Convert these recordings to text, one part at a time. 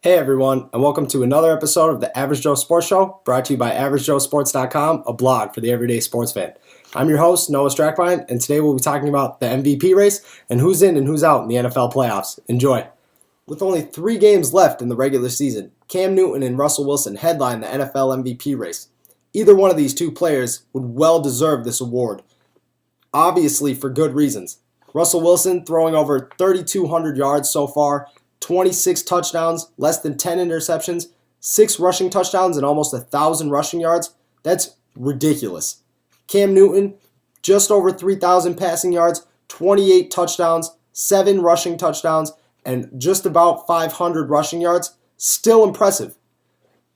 Hey everyone, and welcome to another episode of the Average Joe Sports Show, brought to you by AverageJoeSports.com, a blog for the everyday sports fan. I'm your host, Noah Strackbein, and today we'll be talking about the MVP race and who's in and who's out in the NFL playoffs. Enjoy. With only 3 games left in the regular season, Cam Newton and Russell Wilson headline the NFL MVP race. Either one of these two players would well deserve this award, obviously for good reasons. Russell Wilson throwing over 3,200 yards so far, 26 touchdowns, less than 10 interceptions, 6 rushing touchdowns, and almost 1,000 rushing yards. That's ridiculous. Cam Newton, just over 3,000 passing yards, 28 touchdowns, 7 rushing touchdowns, and just about 500 rushing yards. Still impressive.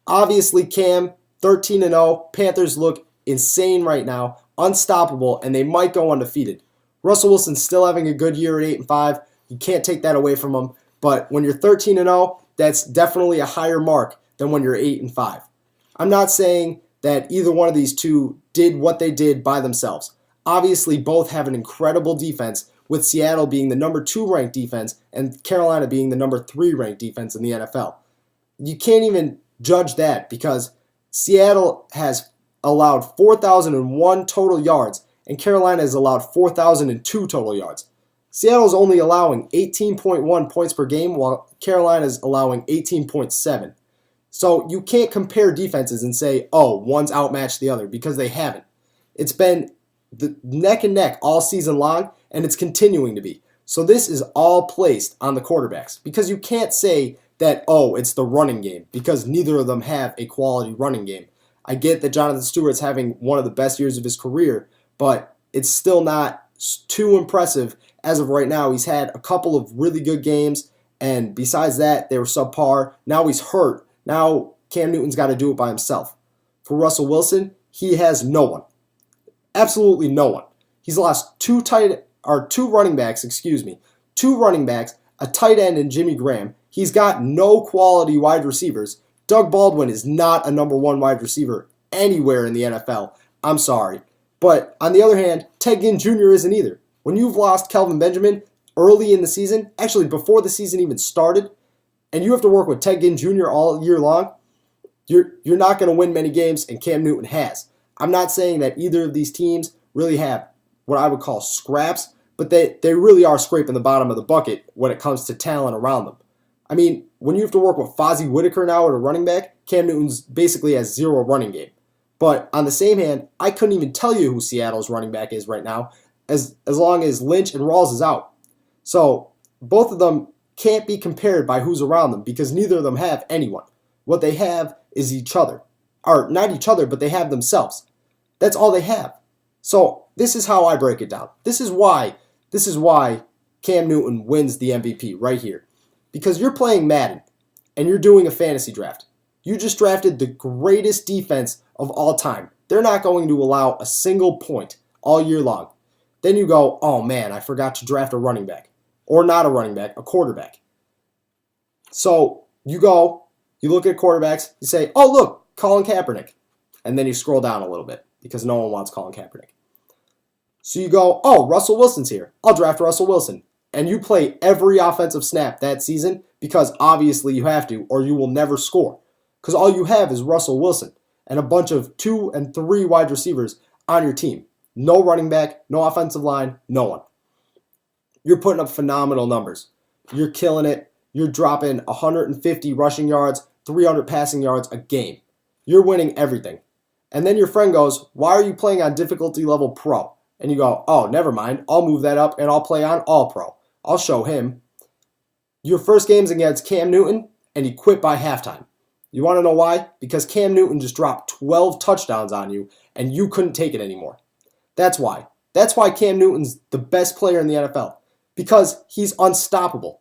Obviously, Cam, 13-0. Panthers look insane right now, unstoppable, and they might go undefeated. Russell Wilson's still having a good year at 8-5. You can't take that away from him. But when you're 13-0, that's definitely a higher mark than when you're 8-5. I'm not saying that either one of these two did what they did by themselves. Obviously, both have an incredible defense, with Seattle being the number 2 ranked defense and Carolina being the number 3 ranked defense in the NFL. You can't even judge that because Seattle has allowed 4,001 total yards and Carolina has allowed 4,002 total yards. Seattle's only allowing 18.1 points per game, while Carolina's allowing 18.7. So you can't compare defenses and say, oh, one's outmatched the other, because they haven't. It's been the neck and neck all season long, and it's continuing to be. So this is all placed on the quarterbacks, because you can't say that, oh, it's the running game, because neither of them have a quality running game. I get that Jonathan Stewart's having one of the best years of his career, but it's still not too impressive. As of right now, he's had a couple of really good games, and besides that, they were subpar. Now he's hurt. Now Cam Newton's got to do it by himself. For Russell Wilson, he has no one. Absolutely no one. He's lost two running backs, a tight end in Jimmy Graham. He's got no quality wide receivers. Doug Baldwin is not a number 1 wide receiver anywhere in the NFL. I'm sorry. But on the other hand, Ted Ginn Jr. isn't either. When you've lost Kelvin Benjamin early in the season, actually before the season even started, and you have to work with Ted Ginn Jr. all year long, you're not going to win many games, and Cam Newton has. I'm not saying that either of these teams really have what I would call scraps, but they really are scraping the bottom of the bucket when it comes to talent around them. I mean, when you have to work with Fozzie Whitaker now at a running back, Cam Newton's basically has 0 running game. But on the same hand, I couldn't even tell you who Seattle's running back is right now, as long as Lynch and Rawls is out. So both of them can't be compared by who's around them because neither of them have anyone. What they have is each other. Or not each other, but they have themselves. That's all they have. So this is how I break it down. This is why Cam Newton wins the MVP right here. Because you're playing Madden and you're doing a fantasy draft. You just drafted the greatest defense of all time. They're not going to allow a single point all year long. Then you go, oh man, I forgot to draft a running back. Or not a running back, a quarterback. So you go, you look at quarterbacks, you say, oh look, Colin Kaepernick. And then you scroll down a little bit because no one wants Colin Kaepernick. So you go, oh, Russell Wilson's here. I'll draft Russell Wilson. And you play every offensive snap that season because obviously you have to or you will never score. Because all you have is Russell Wilson and a bunch of 2 and 3 wide receivers on your team. No running back, no offensive line, no one. You're putting up phenomenal numbers. You're killing it. You're dropping 150 rushing yards, 300 passing yards a game. You're winning everything. And then your friend goes, why are you playing on difficulty level pro? And you go, oh, never mind. I'll move that up and I'll play on all pro. I'll show him. Your first game's against Cam Newton and he quit by halftime. You want to know why? Because Cam Newton just dropped 12 touchdowns on you and you couldn't take it anymore. That's why. That's why Cam Newton's the best player in the NFL. Because he's unstoppable.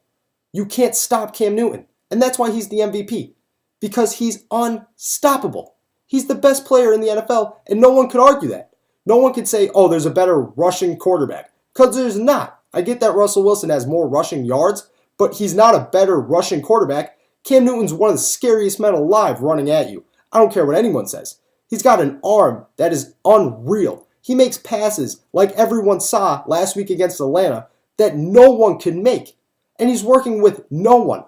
You can't stop Cam Newton. And that's why he's the MVP. Because he's unstoppable. He's the best player in the NFL, and no one could argue that. No one could say, oh, there's a better rushing quarterback. Because there's not. I get that Russell Wilson has more rushing yards, but he's not a better rushing quarterback. Cam Newton's one of the scariest men alive running at you. I don't care what anyone says. He's got an arm that is unreal. He makes passes like everyone saw last week against Atlanta that no one can make. And he's working with no one.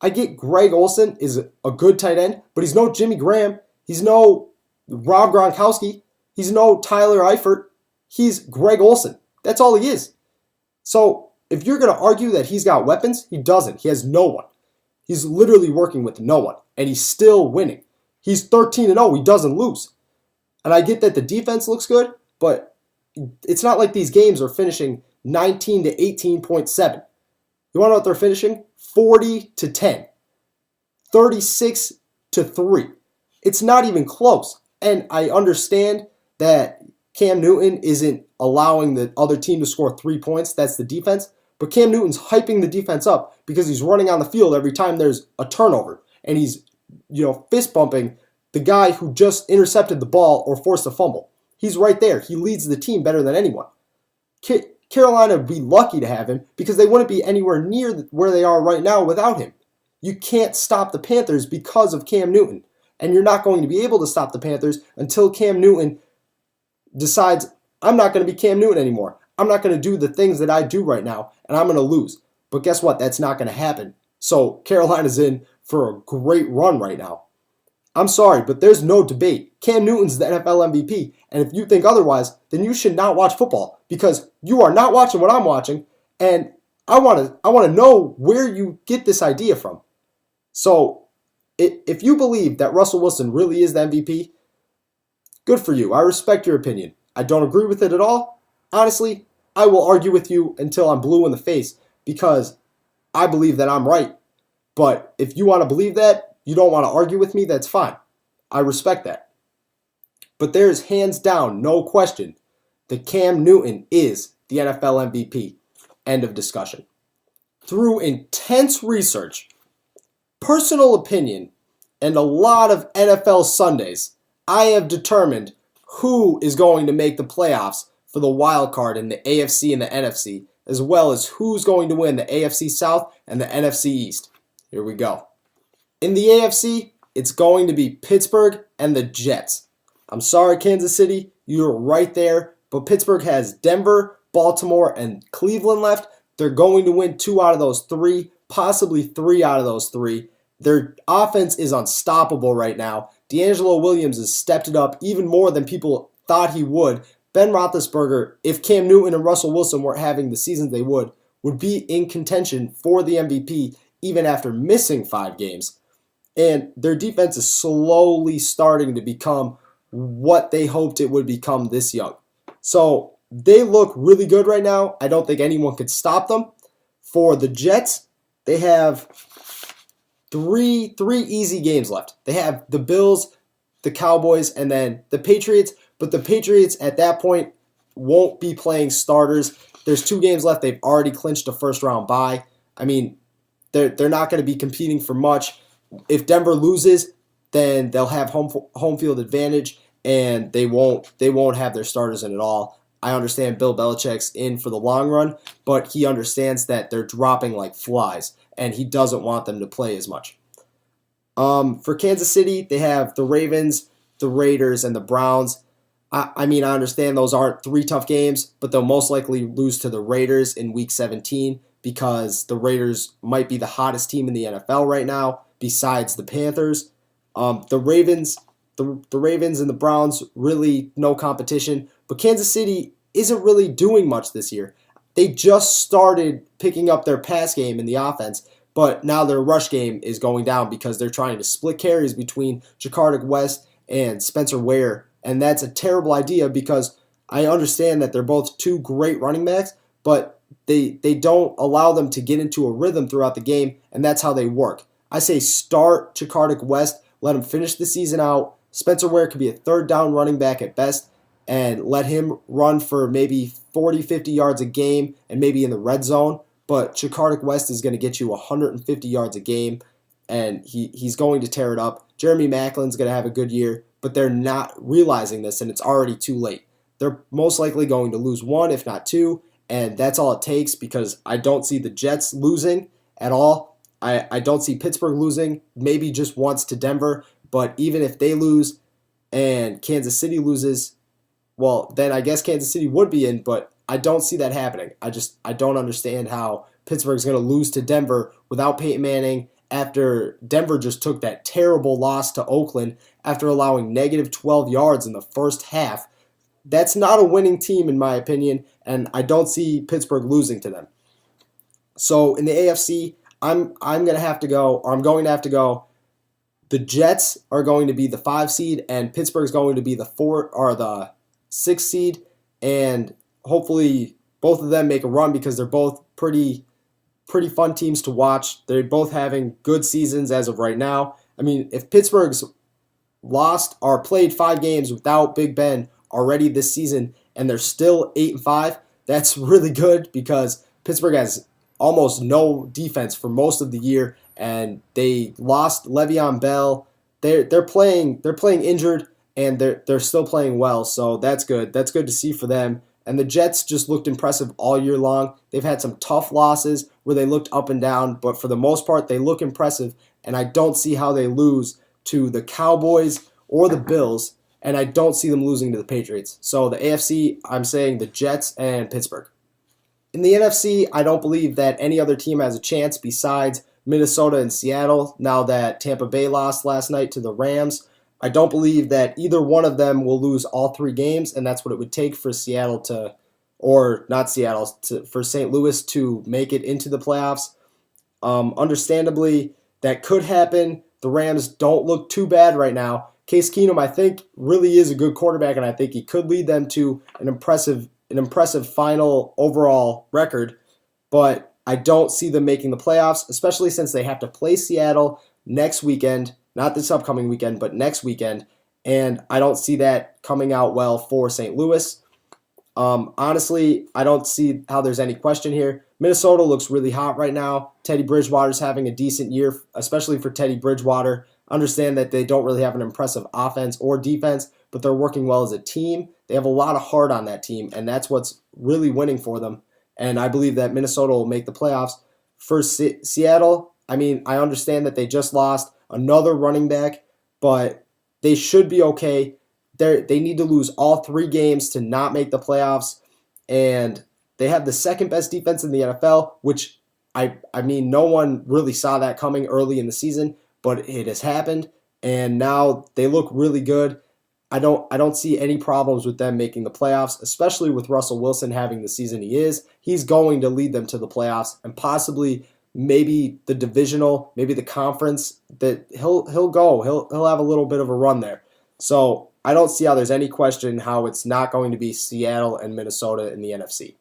I get Greg Olsen is a good tight end, but he's no Jimmy Graham. He's no Rob Gronkowski. He's no Tyler Eifert. He's Greg Olsen. That's all he is. So if you're going to argue that he's got weapons, he doesn't. He has no one. He's literally working with no one, and he's still winning. He's 13-0. He doesn't lose. And I get that the defense looks good, but it's not like these games are finishing 19 to 18.7. You want to know what they're finishing? 40 to 10. 36 to 3. It's not even close. And I understand that Cam Newton isn't allowing the other team to score 3 points. That's the defense. But Cam Newton's hyping the defense up because he's running on the field every time there's a turnover. And he's, fist bumping the guy who just intercepted the ball or forced a fumble. He's right there. He leads the team better than anyone. Carolina would be lucky to have him because they wouldn't be anywhere near where they are right now without him. You can't stop the Panthers because of Cam Newton. And you're not going to be able to stop the Panthers until Cam Newton decides, I'm not going to be Cam Newton anymore. I'm not going to do the things that I do right now, and I'm going to lose. But guess what? That's not going to happen. So Carolina's in for a great run right now. I'm sorry, but there's no debate. Cam Newton's the NFL MVP, and if you think otherwise, then you should not watch football because you are not watching what I'm watching, and I want to know where you get this idea from. So if you believe that Russell Wilson really is the MVP, good for you. I respect your opinion. I don't agree with it at all. Honestly, I will argue with you until I'm blue in the face because I believe that I'm right. But if you want to believe that, you don't want to argue with me, that's fine. I respect that. But there is hands down no question that Cam Newton is the NFL MVP. End of discussion. Through intense research, personal opinion, and a lot of NFL Sundays, I have determined who is going to make the playoffs for the wild card in the AFC and the NFC, as well as who's going to win the AFC South and the NFC East. Here we go. In the AFC, it's going to be Pittsburgh and the Jets. I'm sorry, Kansas City, you're right there, but Pittsburgh has Denver, Baltimore, and Cleveland left. They're going to win 2 out of those 3, possibly 3 out of those 3. Their offense is unstoppable right now. D'Angelo Williams has stepped it up even more than people thought he would. Ben Roethlisberger, if Cam Newton and Russell Wilson weren't having the seasons they would be in contention for the MVP even after missing 5 games. And their defense is slowly starting to become what they hoped it would become this young. So they look really good right now. I don't think anyone could stop them. For the Jets, they have three easy games left. They have the Bills, the Cowboys, and then the Patriots. But the Patriots at that point won't be playing starters. There's 2 games left. They've already clinched a first-round bye. I mean, they're not going to be competing for much. If Denver loses, then they'll have home field advantage, and they won't have their starters in at all. I understand Bill Belichick's in for the long run, but he understands that they're dropping like flies, and he doesn't want them to play as much. For Kansas City, they have the Ravens, the Raiders, and the Browns. I understand those aren't 3 tough games, but they'll most likely lose to the Raiders in Week 17 because the Raiders might be the hottest team in the NFL right now, besides the Panthers. The Ravens and the Browns, really no competition. But Kansas City isn't really doing much this year. They just started picking up their pass game in the offense, but now their rush game is going down because they're trying to split carries between Jakarta West and Spencer Ware. And that's a terrible idea because I understand that they're both 2 great running backs, but they don't allow them to get into a rhythm throughout the game, and that's how they work. I say start Jakarta West, let him finish the season out. Spencer Ware could be a 3rd down running back at best, and let him run for maybe 40, 50 yards a game and maybe in the red zone. But Jakarta West is going to get you 150 yards a game, and he's going to tear it up. Jeremy Maclin's going to have a good year, but they're not realizing this, and it's already too late. They're most likely going to lose 1, if not 2, and that's all it takes because I don't see the Jets losing at all. I don't see Pittsburgh losing, maybe just once to Denver, but even if they lose and Kansas City loses, well, then I guess Kansas City would be in, but I don't see that happening. I don't understand how Pittsburgh's going to lose to Denver without Peyton Manning after Denver just took that terrible loss to Oakland after allowing negative 12 yards in the first half. That's not a winning team in my opinion, and I don't see Pittsburgh losing to them. So in the AFC, I'm going to have to go. The Jets are going to be the 5 seed, and Pittsburgh's going to be the 6 seed, and hopefully both of them make a run because they're both pretty fun teams to watch. They're both having good seasons as of right now. I mean, if Pittsburgh's lost or played 5 games without Big Ben already this season, and they're still 8-5, that's really good because Pittsburgh has almost no defense for most of the year, and they lost Le'Veon Bell. They're playing injured, and they're still playing well, so that's good. That's good to see for them. And the Jets just looked impressive all year long. They've had some tough losses where they looked up and down, but for the most part, they look impressive, and I don't see how they lose to the Cowboys or the Bills, and I don't see them losing to the Patriots. So the AFC, I'm saying the Jets and Pittsburgh. In the NFC, I don't believe that any other team has a chance besides Minnesota and Seattle now that Tampa Bay lost last night to the Rams. I don't believe that either one of them will lose all 3 games, and that's what it would take for for St. Louis to make it into the playoffs. Understandably, that could happen. The Rams don't look too bad right now. Case Keenum, I think, really is a good quarterback, and I think he could lead them to an impressive final overall record, but I don't see them making the playoffs, especially since they have to play Seattle next weekend, not this upcoming weekend, but next weekend, and I don't see that coming out well for St. Louis. Honestly, I don't see how there's any question here. Minnesota looks really hot right now. Teddy Bridgewater's having a decent year, especially for Teddy Bridgewater. Understand that they don't really have an impressive offense or defense, but they're working well as a team. They have a lot of heart on that team, and that's what's really winning for them. And I believe that Minnesota will make the playoffs. For Seattle, I mean, I understand that they just lost another running back, but they should be okay. They need to lose all 3 games to not make the playoffs, and they have the second best defense in the NFL, which I mean, no one really saw that coming early in the season, but it has happened, and now they look really good. I don't see any problems with them making the playoffs, especially with Russell Wilson having the season he is. He's going to lead them to the playoffs and possibly maybe the divisional, maybe the conference. That he'll have a little bit of a run there. So I don't see how there's any question how it's not going to be Seattle and Minnesota in the NFC.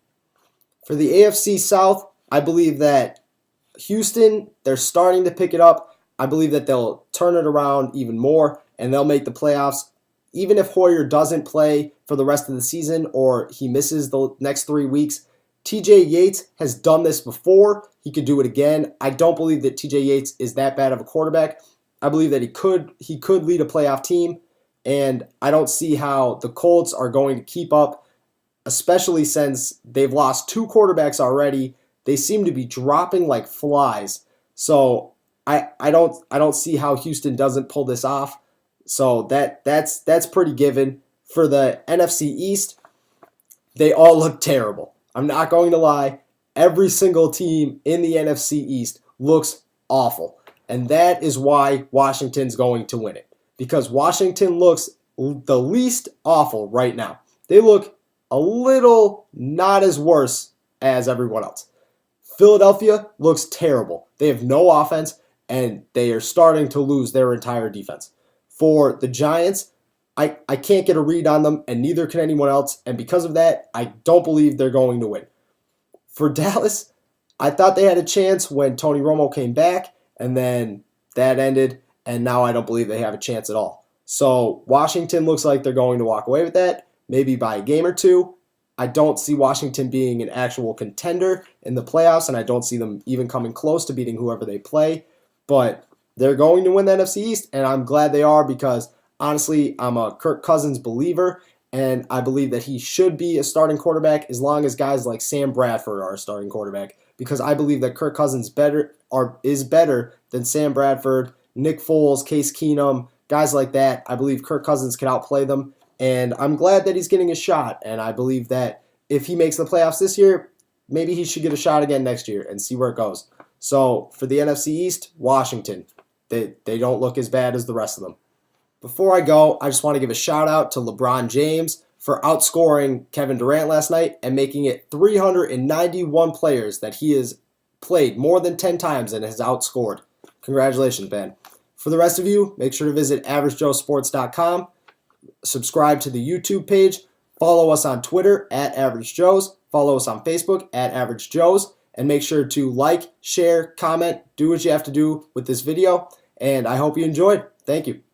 For the AFC South, I believe that Houston, they're starting to pick it up. I believe that they'll turn it around even more and they'll make the playoffs. Even if Hoyer doesn't play for the rest of the season or he misses the next 3 weeks, TJ Yates has done this before. He could do it again. I don't believe that TJ Yates is that bad of a quarterback. I believe that he could lead a playoff team, and I don't see how the Colts are going to keep up, especially since they've lost 2 quarterbacks already. They seem to be dropping like flies. So I don't see how Houston doesn't pull this off. So that's pretty given. For the NFC East, they all look terrible. I'm not going to lie. Every single team in the NFC East looks awful. And that is why Washington's going to win it. Because Washington looks the least awful right now. They look a little not as worse as everyone else. Philadelphia looks terrible. They have no offense, and they are starting to lose their entire defense. For the Giants, I can't get a read on them, and neither can anyone else. And because of that, I don't believe they're going to win. For Dallas, I thought they had a chance when Tony Romo came back, and then that ended, and now I don't believe they have a chance at all. So Washington looks like they're going to walk away with that, maybe by a game or 2. I don't see Washington being an actual contender in the playoffs, and I don't see them even coming close to beating whoever they play. But they're going to win the NFC East, and I'm glad they are because, honestly, I'm a Kirk Cousins believer, and I believe that he should be a starting quarterback as long as guys like Sam Bradford are a starting quarterback, because I believe that Kirk Cousins is better than Sam Bradford, Nick Foles, Case Keenum, guys like that. I believe Kirk Cousins can outplay them, and I'm glad that he's getting a shot, and I believe that if he makes the playoffs this year, maybe he should get a shot again next year and see where it goes. So for the NFC East, Washington. They don't look as bad as the rest of them. Before I go, I just want to give a shout out to LeBron James for outscoring Kevin Durant last night and making it 391 players that he has played more than 10 times and has outscored. Congratulations, man. For the rest of you, make sure to visit averagejoesports.com, subscribe to the YouTube page, follow us on Twitter at AverageJoes, follow us on Facebook at AverageJoes, and make sure to like, share, comment, do what you have to do with this video, and I hope you enjoyed. Thank you.